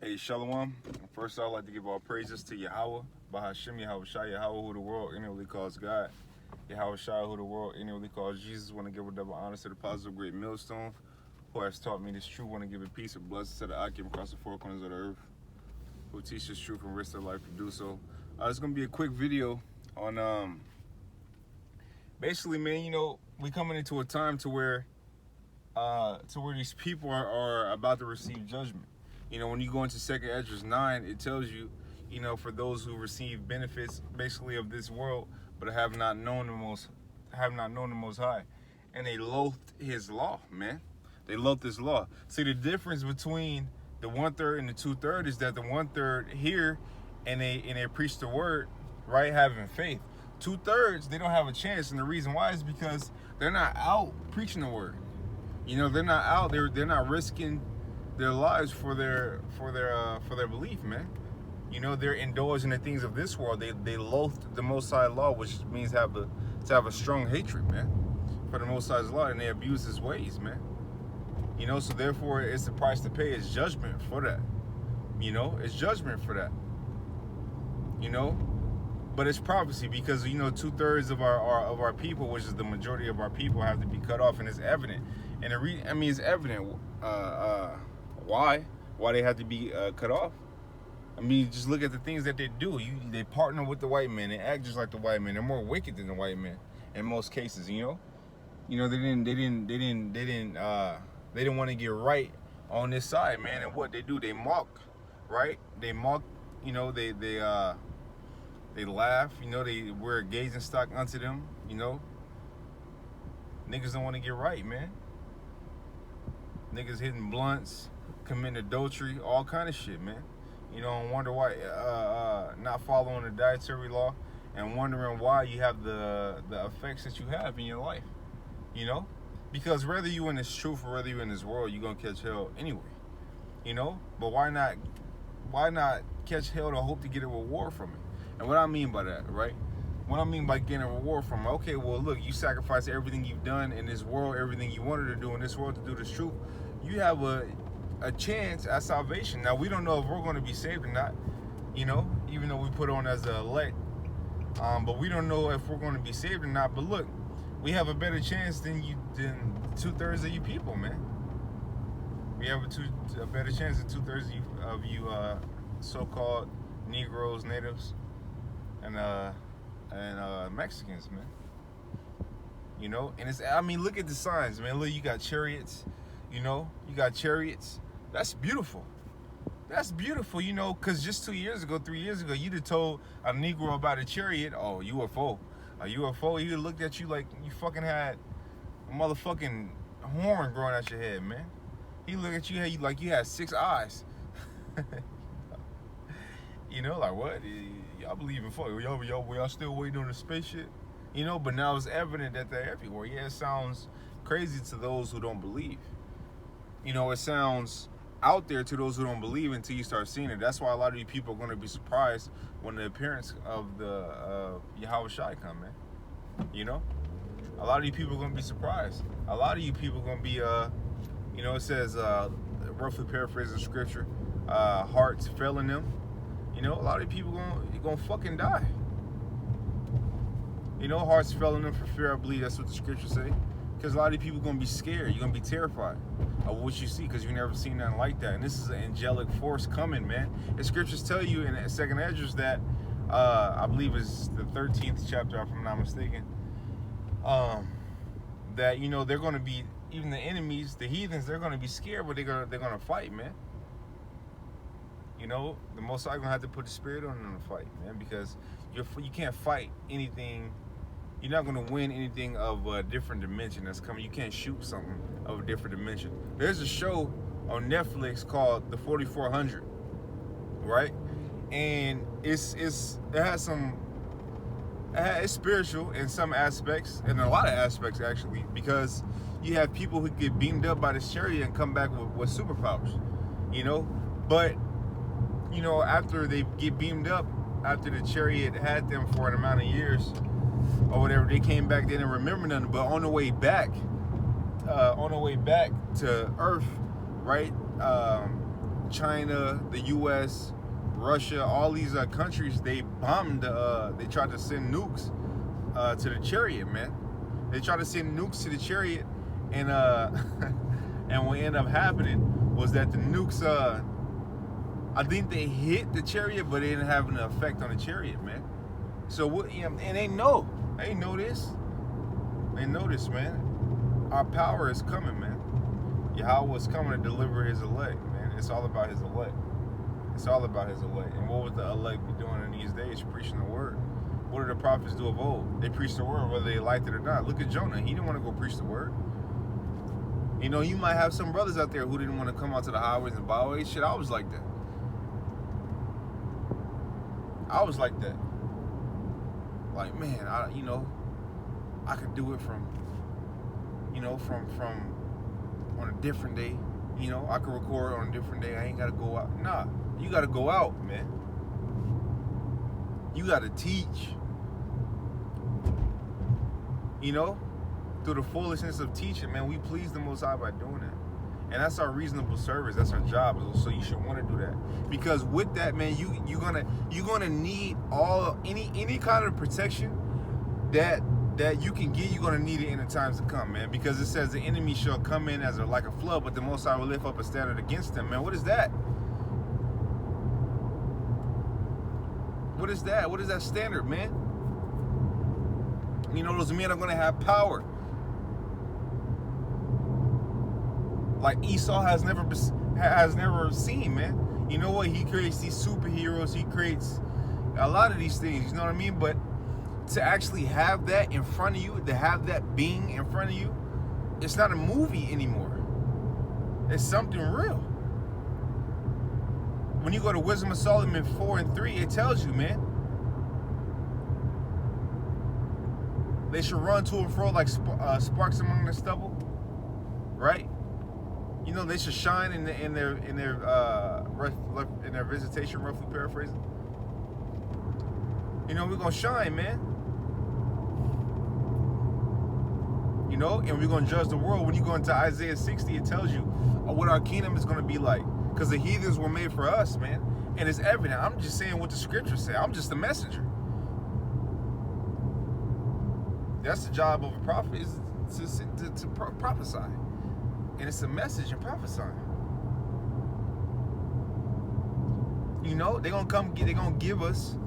Hey, Shalom. First, I'd like to give all praises to Yahweh, Bahashim Yahweh Shai, Yahweh, who the world inwardly calls God, Yahweh Shai, who the world inwardly calls Jesus. Want to give a double honor to the positive great millstone, who has taught me this truth. Want to give a peace of blessings to the Akim across the four corners of the earth, who teaches truth and risks their life to do so. It's going to be a quick video on, basically, man, we coming into a time to where these people are about to receive judgment. When you go into 2 Esdras 9, it tells you, for those who receive benefits basically of this world, but have not known the most High, and they loathed His law, man. They loathed His law. See, the difference between the 1/3 and the 2/3 is that the 1/3 hear and they preach the word, right, having faith. 2/3, they don't have a chance, and the reason why is because they're not out preaching the word. They're not out. They're not risking their lives for their belief, man. They're indulged in the things of this world. They loathe the Most High law, which means to have a strong hatred, man, for the Most High's law, and they abuse His ways, man. So therefore, it's the price to pay. It's judgment for that. It's judgment for that. But it's prophecy because 2/3 of our people, which is the majority of our people, have to be cut off, and it's evident. And it's evident why they have to be cut off. Just look at the things that they do. They partner with the white man. They act just like the white man. They're more wicked than the white man in most cases. They didn't want to get right on this side, man. And what they do, they mock, right? They mock. They laugh. They wear a gazing stock unto them. Niggas don't want to get right, man. Niggas hitting blunts, committing adultery, all kind of shit, man. And wonder why not following the dietary law, and wondering why you have the effects that you have in your life. Because whether you in this truth or whether you in this world, you're gonna catch hell anyway. But why not catch hell to hope to get a reward from it? And what I mean by that, right? What I mean by getting a reward from it, okay, well, look, you sacrifice everything you've done in this world, everything you wanted to do in this world to do this truth. You have a chance at salvation. Now, we don't know if we're going to be saved or not, even though we put on as the elect. But we don't know if we're going to be saved or not. But look, we have a better chance than 2/3 of you people, man. We have a better chance than 2/3 of you so-called Negroes, natives, and Mexicans, man. And it's, look at the signs, man. Look, you got chariots, you got chariots. That's beautiful. That's beautiful, because just 3 years ago, you'd have told a Negro about a chariot, oh, UFO. A UFO, he would have looked at you like you fucking had a motherfucking horn growing out your head, man. He looked at you like you had 6 eyes. Like, what? Y'all believe in fuck? Y'all still waiting on the spaceship? But now it's evident that they're everywhere. Yeah, it sounds crazy to those who don't believe. It sounds out there to those who don't believe until you start seeing it. That's why a lot of you people are going to be surprised when the appearance of the Yahweh Shai come, man. A lot of you people are going to be surprised. A lot of you people are going to be, it says, roughly paraphrasing scripture, hearts failing them. A lot of people going to fucking die. Hearts failing them for fear, I believe that's what the scriptures say. Because a lot of people are going to be scared. You're going to be terrified of what you see because you've never seen nothing like that. And this is an angelic force coming, man. The scriptures tell you in 2 Esdras that, I believe it's the 13th chapter, if I'm not mistaken, that, they're going to be, even the enemies, the heathens, they're going to be scared, but they're going to fight, man. The Most High going to have to put the spirit on them to fight, man, because you can't fight anything. You're not going to win anything of a different dimension that's coming. You can't shoot something of a different dimension. There's a show on Netflix called The 4400, right? And it's spiritual in some aspects, in a lot of aspects actually, because you have people who get beamed up by this chariot and come back with superpowers, But after they get beamed up, after the chariot had them for an amount of years or whatever, they came back, they didn't remember nothing. But on the way back to Earth, right? China, the U.S., Russia, all these countries, they bombed. They tried to send nukes to the Chariot, man. They tried to send nukes to the Chariot, and and what ended up happening was that the nukes, I think they hit the Chariot, but they didn't have an effect on the Chariot, man. So what? You know, and they know this. They know this, man. Our power is coming, man. Yahweh is coming to deliver His elect, man. It's all about His elect. It's all about His elect. And what would the elect be doing in these days? Preaching the word. What did the prophets do of old? They preached the word whether they liked it or not. Look at Jonah. He didn't want to go preach the word. You know, you might have some brothers out there who didn't want to come out to the highways and byways. Shit, I was like that. I was like that. Like, man, I could do it from on a different day. I could record on a different day. I ain't gotta go out. Nah, you gotta go out, man. You gotta teach. Through the foolishness of teaching, man, we please the Most High by doing that. And that's our reasonable service. That's our job. So you should want to do that. Because with that, man, you're gonna need any kind of protection that you can get. You're gonna need it in the times to come, man. Because it says the enemy shall come in as like a flood, but the Most High will lift up a standard against them, man. What is that? What is that? What is that standard, man? Those men are gonna have power. Like Esau has never seen, man. You know what? He creates these superheroes. He creates a lot of these things. You know what I mean? But to actually have that in front of you, to have that being in front of you, it's not a movie anymore. It's something real. When you go to Wisdom of Solomon 4:3, it tells you, man, they should run to and fro like sparks among the stubble, right? They should shine in their visitation, roughly paraphrasing. We're gonna shine, man. And we're gonna judge the world. When you go into Isaiah 60, it tells you what our kingdom is gonna be like. Because the heathens were made for us, man. And it's evident. I'm just saying what the scriptures say. I'm just a messenger. That's the job of a prophet, is to prophesy. And it's a message and prophesying. They're gonna give us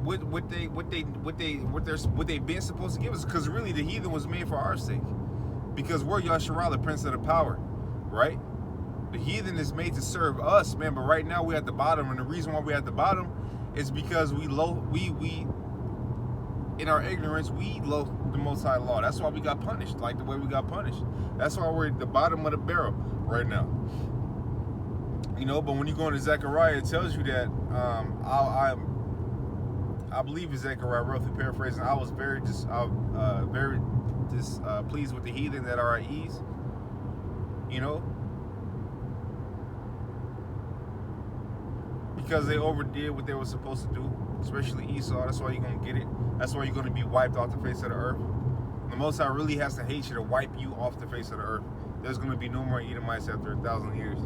what they've been supposed to give us. Because really, the heathen was made for our sake. Because we're Yasharah, the prince of the power, right? The heathen is made to serve us, man. But right now we're at the bottom, and the reason why we're at the bottom is because we in our ignorance, we loathe the Most High law. That's why we got punished, like the way we got punished. That's why we're at the bottom of the barrel right now. But when you go into Zechariah, it tells you that I believe it's Zechariah, roughly paraphrasing. I was very displeased with the heathen that are at ease. Because they overdid what they were supposed to do, especially Esau. That's why you're going to get it. That's why you're going to be wiped off the face of the earth. The Most High really has to hate you to wipe you off the face of the earth. There's going to be no more Edomites after 1,000 years.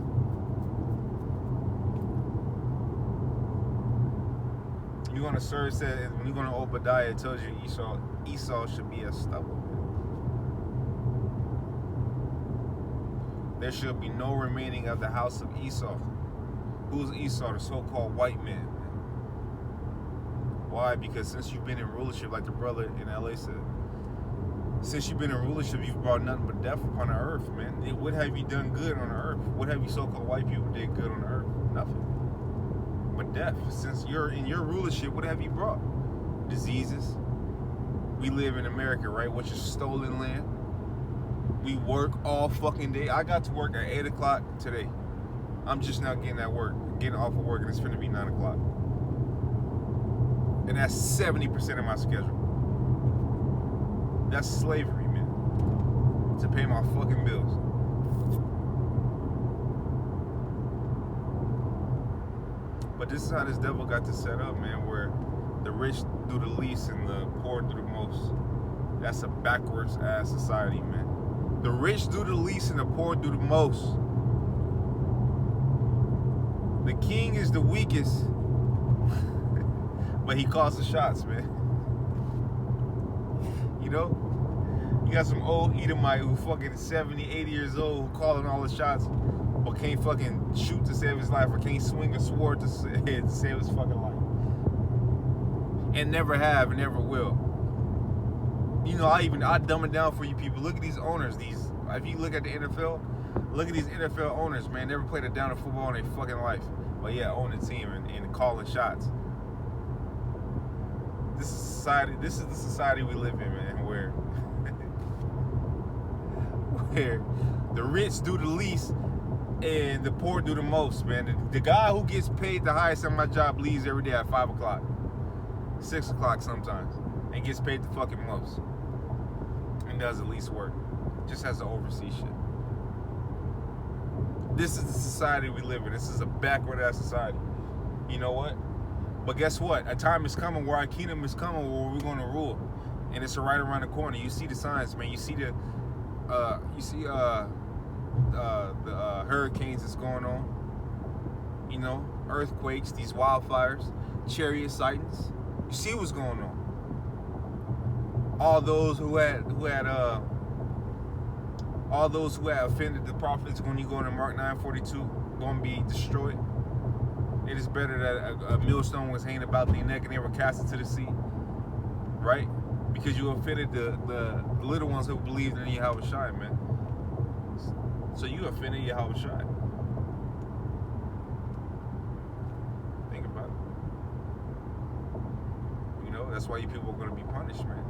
You're going to serve, when you're going to Obadiah, it tells you Esau should be as stubble. There should be no remaining of the house of Esau. Who's Esau? The so-called white man. Why? Because since you've been in rulership, like the brother in LA said, since you've been in rulership, you've brought nothing but death upon the earth, man. What have you done good on the earth? What have you so-called white people did good on the earth? Nothing but death. Since you're in your rulership, what have you brought? Diseases. We live in America, right? Which is stolen land. We work all fucking day. I got to work at 8 o'clock today. I'm just now getting off of work, and it's finna be 9 o'clock. And that's 70% of my schedule. That's slavery, man. To pay my fucking bills. But this is how this devil got to set up, man, where the rich do the least and the poor do the most. That's a backwards ass society, man. The rich do the least and the poor do the most. The king is the weakest, but he calls the shots, man. You know? You got some old Edomite who fucking 70, 80 years old who calling all the shots, but can't fucking shoot to save his life or can't swing a sword to save his fucking life. And never have and never will. You know, I dumb it down for you people. Look at these owners. If you look at the NFL, look at these NFL owners, man. Never played a down of football in their fucking life. But yeah, own the team and calling shots. This is the society we live in, man, where the rich do the least and the poor do the most, man. The guy who gets paid the highest on my job leaves every day at 5 o'clock, 6 o'clock sometimes, and gets paid the fucking most and does the least work. Just has to oversee shit. This is the society we live in. This is a backward-ass society. You know what? But guess what? A time is coming where our kingdom is coming, where we're going to rule, and it's right around the corner. You see the signs, man. You see the hurricanes that's going on. You know, earthquakes, these wildfires, chariot sightings. You see what's going on. All those who had offended the prophets, when you go into Mark 9:42, going to be destroyed. It is better that a millstone was hanging about their neck and they were cast into the sea, right? Because you offended the little ones who believed in Yahweh Shai, man. So you offended Yahweh Shai. Think about it. You know, that's why you people are going to be punished, man.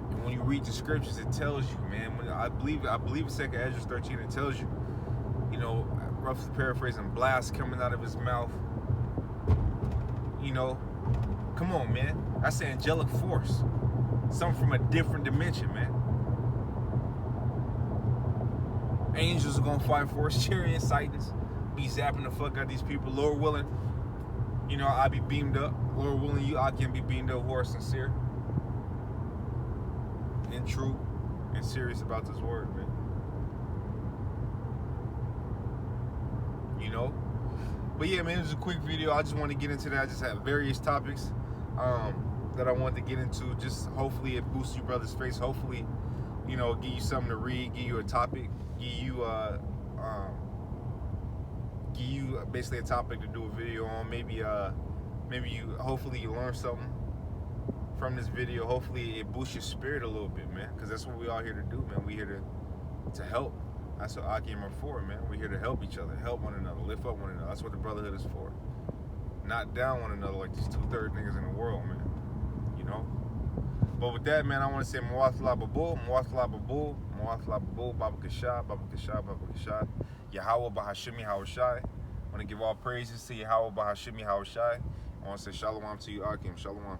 And when you read the scriptures, it tells you, man. I believe it's 2 Ezra 13. It tells you, you know, roughly paraphrasing, blast coming out of his mouth. You know, come on, man. That's the angelic force. Something from a different dimension, man. Angels are gonna fight for us, chariot sightings, be zapping the fuck out of these people. Lord willing, you know, I'll be beamed up. Lord willing, I can be beamed up who are sincere and true and serious about this word, man. You know? But yeah, man, it was a quick video. I just want to get into that. I just have various topics that I wanted to get into. Just hopefully it boosts you brother's face. Hopefully, you know, give you something to read, give you a topic, give you basically a topic to do a video on. Maybe hopefully you learn something from this video. Hopefully it boosts your spirit a little bit, man, because that's what we all here to do, man. We here to help. That's what Akim are for, man. We're here to help each other, help one another, lift up one another. That's what the brotherhood is for. Not down one another like these 2/3 niggas in the world, man. You know? But with that, man, I want to say Muwathla Babul, Muwathla Babul, Muwathla Babul, Baba Kashah, Baba Kashah, Baba Kashah, Yahweh Bahashimi Yahweh Shai. I want to give all praises to Yahweh Bahashimi Yahweh Shai. I want to say Shalom to you, Akim. Shalom.